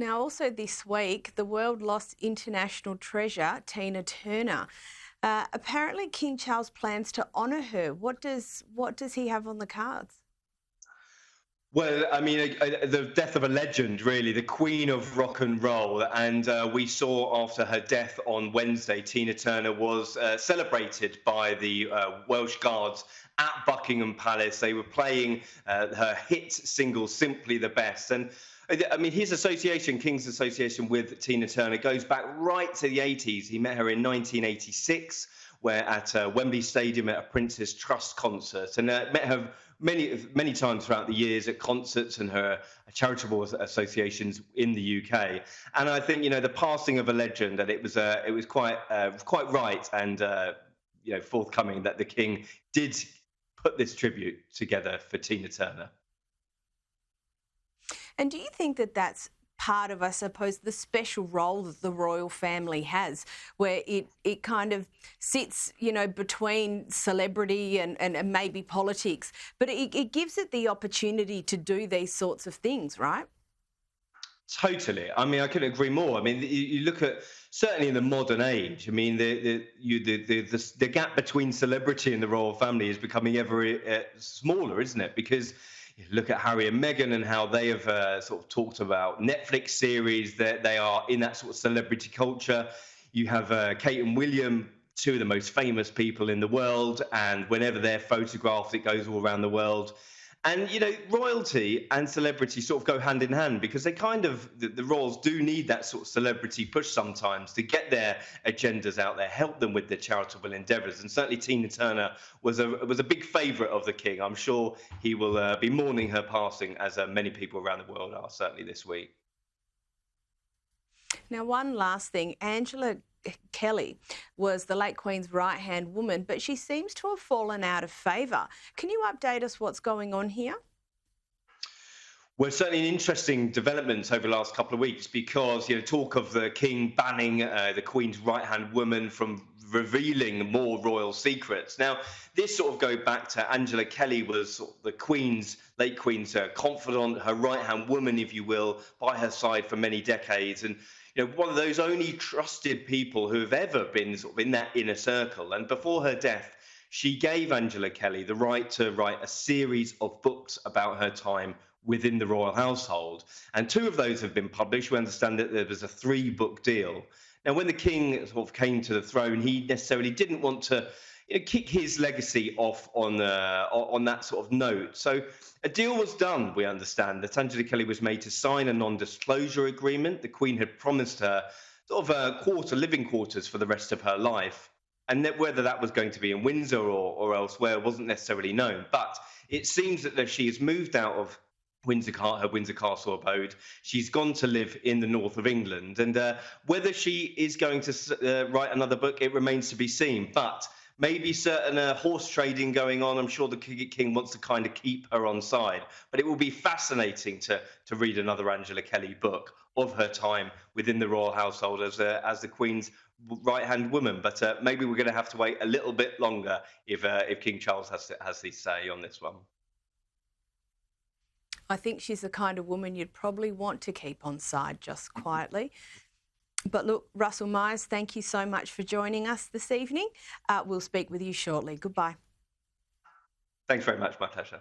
Now, also this week, the world lost international treasure, Tina Turner. Apparently, King Charles plans to honour her. What does he have on the cards? Well, I mean, the death of a legend, really, the queen of rock and roll. And we saw after her death on Wednesday, Tina Turner was celebrated by the Welsh Guards at Buckingham Palace. They were playing her hit single, Simply the Best. And I mean, his association, King's association with Tina Turner, goes back right to the 80s. He met her in 1986, where at Wembley Stadium at a Prince's Trust concert, and met her many times throughout the years at concerts and her charitable associations in the UK. And I think the passing of a legend, that it was quite right and forthcoming that the King did put this tribute together for Tina Turner. And do you think that that's part of, I suppose, the special role that the royal family has, where it kind of sits, between celebrity and maybe politics, but it gives it the opportunity to do these sorts of things, right? Totally. I mean, I couldn't agree more. I mean, you look at certainly in the modern age. I mean, the gap between celebrity and the royal family is becoming ever smaller, isn't it? Because you look at Harry and Meghan and how they have sort of talked about Netflix series, that they are in that sort of celebrity culture. You have Kate and William, two of the most famous people in the world, and whenever they're photographed, it goes all around the world. And royalty and celebrity sort of go hand in hand, because they the royals do need that sort of celebrity push sometimes to get their agendas out there, help them with their charitable endeavours. And certainly Tina Turner was a big favourite of the King. I'm sure he will be mourning her passing, as many people around the world are certainly this week. Now, one last thing, Angela Kelly was the late Queen's right-hand woman, but she seems to have fallen out of favour. Can you update us what's going on here? Well, certainly an interesting development over the last couple of weeks, because talk of the King banning the Queen's right-hand woman from revealing more royal secrets. Now, this sort of go back to Angela Kelly was sort of the late Queen's confidant, her right-hand woman, if you will, by her side for many decades, and one of those only trusted people who have ever been sort of in that inner circle. And before her death, she gave Angela Kelly the right to write a series of books about her time within the royal household. And two of those have been published. We understand that there was a 3-book deal. Now, when the King sort of came to the throne, he necessarily didn't want to kick his legacy off on that sort of note. So a deal was done, we understand, that Angela Kelly was made to sign a non-disclosure agreement. The Queen had promised her sort of living quarters for the rest of her life. And that whether that was going to be in Windsor or elsewhere wasn't necessarily known. But it seems that she has moved out of her Windsor Castle abode. She's gone to live in the north of England. And whether she is going to write another book, it remains to be seen. But maybe certain horse trading going on. I'm sure the King wants to kind of keep her on side. But it will be fascinating to read another Angela Kelly book of her time within the royal household as the Queen's right-hand woman. But maybe we're going to have to wait a little bit longer if King Charles has his say on this one. I think she's the kind of woman you'd probably want to keep on side just quietly. But look, Russell Myers, thank you so much for joining us this evening. We'll speak with you shortly. Goodbye. Thanks very much. My pleasure.